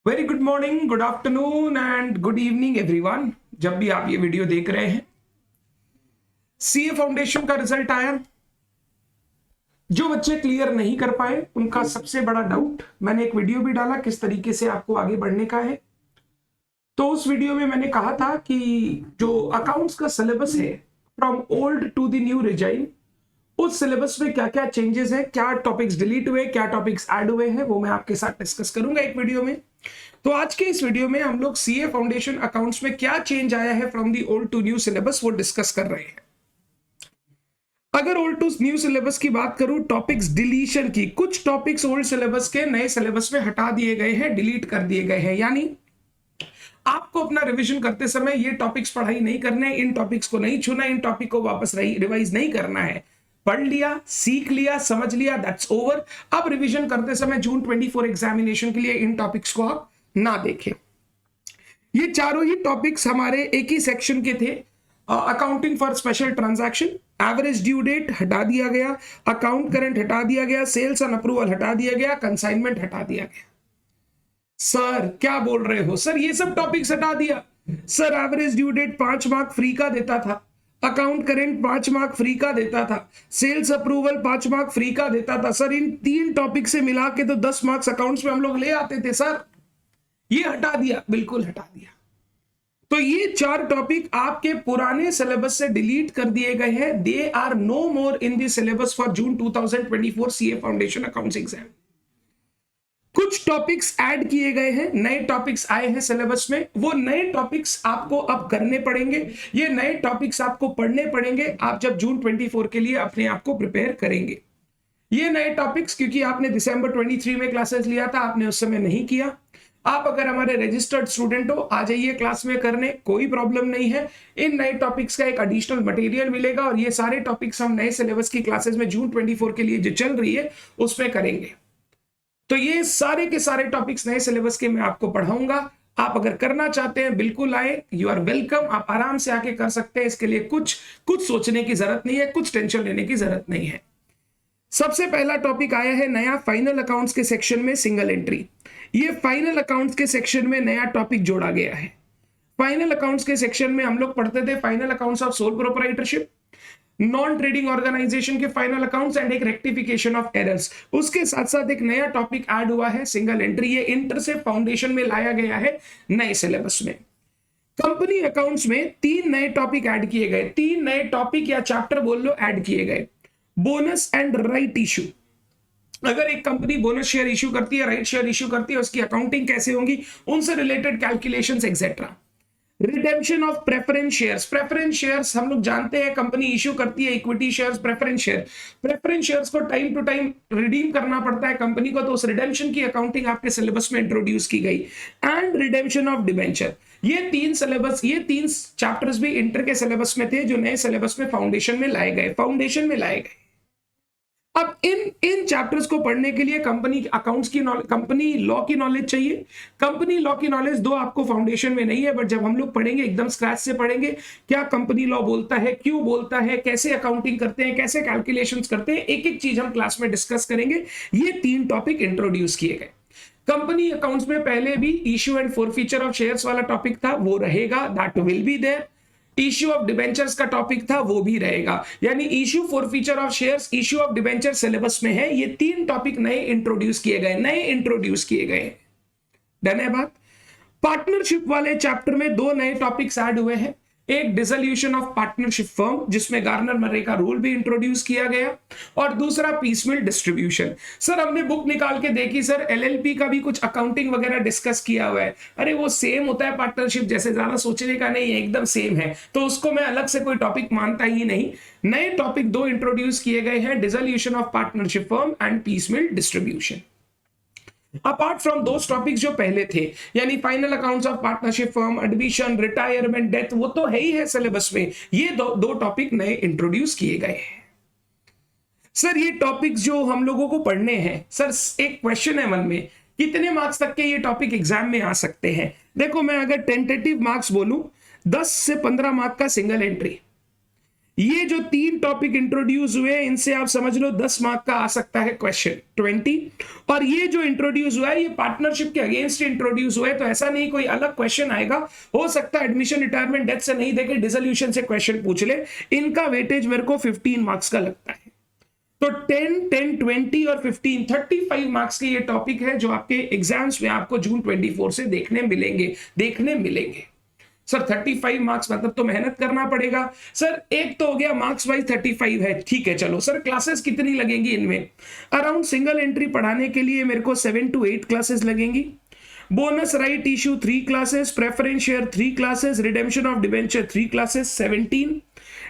Very good morning, good afternoon and good evening everyone. जब भी आप ये वीडियो देख रहे हैं, सीए फाउंडेशन का रिजल्ट आया। जो बच्चे क्लियर नहीं कर पाए उनका सबसे बड़ा डाउट, मैंने एक वीडियो भी डाला किस तरीके से आपको आगे बढ़ने का है। तो उस वीडियो में मैंने कहा था कि जो अकाउंट्स का सिलेबस है from old to the new regime, उस सिलेबस में क्या क्या चेंजेस है, क्या टॉपिक्स डिलीट हुए, क्या टॉपिक्स ऐड हुए हैं, वो मैं आपके साथ डिस्कस करूंगा एक वीडियो में। तो आज के इस वीडियो में हम लोग सीए फाउंडेशन अकाउंट्स में क्या चेंज आया है from the old to new syllabus वो डिस्कस कर रहे हैं। अगर ओल्ड टू न्यू सिलेबस की बात करूं, टॉपिक्स डिलीशन की, कुछ टॉपिक्स ओल्ड सिलेबस के नए सिलेबस में हटा दिए गए हैं, डिलीट कर दिए गए हैं। यानी आपको अपना रिवीजन करते समय ये टॉपिक्स पढ़ाई नहीं करने, इन टॉपिक्स को नहीं छूना, इन टॉपिक को वापस रिवाइज नहीं करना है। पढ़ लिया, सीख लिया, समझ लिया, दैट्स ओवर। अब रिवीजन करते समय जून 24 एग्जामिनेशन के लिए इन टॉपिक्स को आप ना देखें। ये चारों ही टॉपिक्स हमारे एक ही सेक्शन के थे। Accounting for special transaction, average due date हटा दिया गया, अकाउंट करंट हटा दिया गया, सेल्स एंड अप्रूवल हटा दिया गया, कंसाइनमेंट हटा दिया गया। सर क्या बोल रहे हो सर, ये सब टॉपिक्स हटा दिया? Sir average due date 5 mark free का देता था, अकाउंट करेंट 5 मार्क फ्री का देता था, सेल्स अप्रूवल 5 मार्क फ्री का देता था। सर इन 3 टॉपिक से मिला के तो 10 मार्क्स अकाउंट्स में हम लोग ले आते थे। सर ये हटा दिया, बिल्कुल हटा दिया। तो ये 4 टॉपिक आपके पुराने सिलेबस से डिलीट कर दिए गए हैं। They are no more in the syllabus for June 2024 CA foundation accounts exam. कुछ टॉपिक्स ऐड किए गए हैं, नए टॉपिक्स आए हैं सिलेबस में। वो नए टॉपिक्स आपको अब करने पड़ेंगे, ये नए टॉपिक्स आपको पढ़ने पड़ेंगे आप जब जून 24 के लिए अपने आप को प्रिपेयर करेंगे। ये नए टॉपिक्स, क्योंकि आपने दिसंबर 23 में क्लासेस लिया था, आपने उस समय नहीं किया। आप अगर हमारे रजिस्टर्ड स्टूडेंट हो, आ जाइए क्लास में करने, कोई प्रॉब्लम नहीं है। इन नए टॉपिक्स का एक एडिशनल मटेरियल मिलेगा और ये सारे टॉपिक्स हम नए सिलेबस की क्लासेस में जून 24 के लिए जो चल रही है उसमें करेंगे। तो ये सारे के सारे टॉपिक्स नए सिलेबस के मैं आपको पढ़ाऊंगा। आप अगर करना चाहते हैं बिल्कुल आए, यू आर वेलकम। आप आराम से आके कर सकते हैं, इसके लिए कुछ सोचने की जरूरत नहीं है, कुछ टेंशन लेने की जरूरत नहीं है। सबसे पहला टॉपिक आया है नया फाइनल अकाउंट्स के सेक्शन में, सिंगल एंट्री। ये फाइनल अकाउंट्स के सेक्शन में नया टॉपिक जोड़ा गया है। फाइनल अकाउंट्स के सेक्शन में हम लोग पढ़ते थे final accounts of sole proprietorship, non trading organization के फाइनल अकाउंट्स एंड एक रेक्टिफिकेशन ऑफ एरर्स। उसके साथ साथ एक नया टॉपिक ऐड हुआ है, सिंगल एंट्री। ये इंटर से फाउंडेशन में लाया गया है नए सिलेबस में। कंपनी अकाउंट्स में 3 नए टॉपिक ऐड किए गए, 3 नए टॉपिक या चैप्टर बोल लो ऐड किए गए। बोनस एंड राइट इशू, अगर एक कंपनी बोनस शेयर इशू करती है, राइट शेयर इशू करती है, उसकी अकाउंटिंग कैसे होगी, उनसे related calculations etcetera. Redemption of preference shares, preference shares हम लोग जानते हैं कंपनी इशू करती है इक्विटी शेयर्स, प्रेफरेंस शेयर्स को टाइम टू टाइम रिडीम करना पड़ता है कंपनी को, तो उस रिडेम्पशन की अकाउंटिंग आपके सिलेबस में इंट्रोड्यूस की गई। And redemption of debenture. ये 3 चैप्टर्स भी इंटर के सिलेबस में थे जो नए सिलेबस में फाउंडेशन में लाए गए। अब इन चैप्टर्स को पढ़ने के लिए कंपनी अकाउंट्स की कंपनी लॉ की नॉलेज चाहिए। कंपनी लॉ की नॉलेज दो आपको फाउंडेशन में नहीं है, बट जब हम लोग पढ़ेंगे एकदम स्क्रैच से पढ़ेंगे, क्या कंपनी लॉ बोलता है, क्यों बोलता है, कैसे अकाउंटिंग करते हैं, कैसे कैलकुलेशंस करते हैं, एक एक चीज हम क्लास में डिस्कस करेंगे। ये 3 टॉपिक इंट्रोड्यूस किए गए। कंपनी अकाउंट्स में पहले भी issue and forfeiture of shares वाला टॉपिक था, वो रहेगा, that will be there. Issue of debentures का टॉपिक था, वो भी रहेगा। यानी issue forfeiture of shares, issue of debenture syllabus में है। ये 3 टॉपिक नए इंट्रोड्यूस किए गए। डन है बात। पार्टनरशिप वाले चैप्टर में 2 नए टॉपिक्स ऐड हुए हैं। एक डिसोल्यूशन ऑफ पार्टनरशिप फर्म, जिसमें गार्नर मर्रे का रूल भी इंट्रोड्यूस किया गया, और दूसरा पीसमिल डिस्ट्रीब्यूशन। सर हमने बुक निकाल के देखी सर, एलएलपी का भी कुछ अकाउंटिंग वगैरह डिस्कस किया हुआ है। अरे वो सेम होता है पार्टनरशिप जैसे, ज्यादा सोचने का नहीं है, एकदम सेम है, तो उसको मैं अलग से कोई टॉपिक मानता ही नहीं। नए टॉपिक 2 इंट्रोड्यूस किए गए हैं, dissolution of partnership firm and piecemeal distribution. Apart from those topics जो पहले थे, यानी final accounts of partnership firm, admission, retirement, death, वो तो है ही है सिलेबस में। ये दो टॉपिक नए इंट्रोड्यूस किए गए हैं। सर ये टॉपिक्स जो हम लोगों को पढ़ने हैं, सर एक क्वेश्चन है मन में, कितने मार्क्स तक के ये टॉपिक एग्जाम में आ सकते हैं? देखो मैं अगर टेंटेटिव मार्क्स बोलूं, 10 से 15 मार्क का सिंगल एंट्री, ये जो 3 टॉपिक इंट्रोड्यूस हुए इनसे आप समझ लो 10 मार्क का आ सकता है क्वेश्चन 20। और ये जो इंट्रोड्यूस हुआ है ये पार्टनरशिप के अगेंस्ट इंट्रोड्यूस हुआ है, तो ऐसा नहीं कोई अलग क्वेश्चन आएगा, हो सकता है एडमिशन रिटायरमेंट डेथ से नहीं देके डिसोल्यूशन से क्वेश्चन पूछ ले। इनका वेटेज मेरे को 15 मार्क्स का लगता है। तो 10, 10, 20 और 15, 35 मार्क्स के ये टॉपिक है जो आपके एग्जाम्स में आपको जून 24 से देखने मिलेंगे। सर 35 मार्क्स मतलब तो मेहनत करना पड़ेगा। सर एक तो हो गया मार्क्स वाइज 35 है, ठीक है चलो। सर क्लासेस कितनी लगेंगी इनमें? अराउंड सिंगल एंट्री पढ़ाने के लिए मेरे को 7 to 8 क्लासेस लगेंगी। Bonus right issue 3 classes, preference share 3 classes, redemption of debenture 3 classes 17,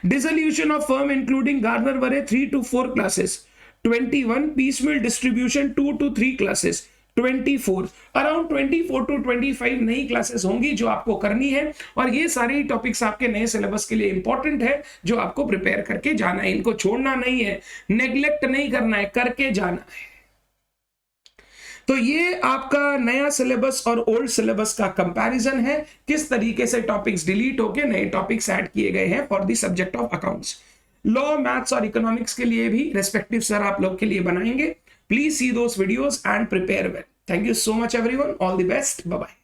dissolution of firm including Garner वरे 3 to 4 classes 21, piecemeal distribution 2 to 3 classes 24, around 24 to 25 नई क्लासेस होंगी जो आपको करनी है। और ये सारे टॉपिक्स आपके नए सिलेबस के लिए इंपॉर्टेंट है जो आपको प्रिपेयर करके जाना है, इनको छोड़ना नहीं है, नेग्लेक्ट नहीं करना है, करके जाना है। तो ये आपका नया सिलेबस और ओल्ड सिलेबस का कंपैरिजन है, किस तरीके से टॉपिक्स डिलीट होके नए टॉपिक्स ऐड किए गए हैं for the subject of accounts. Law, maths और इकोनॉमिक्स के लिए भी रेस्पेक्टिव सर आप लोग के लिए बनाएंगे। Please see those videos and prepare well. Thank you so much everyone. All the best. Bye bye.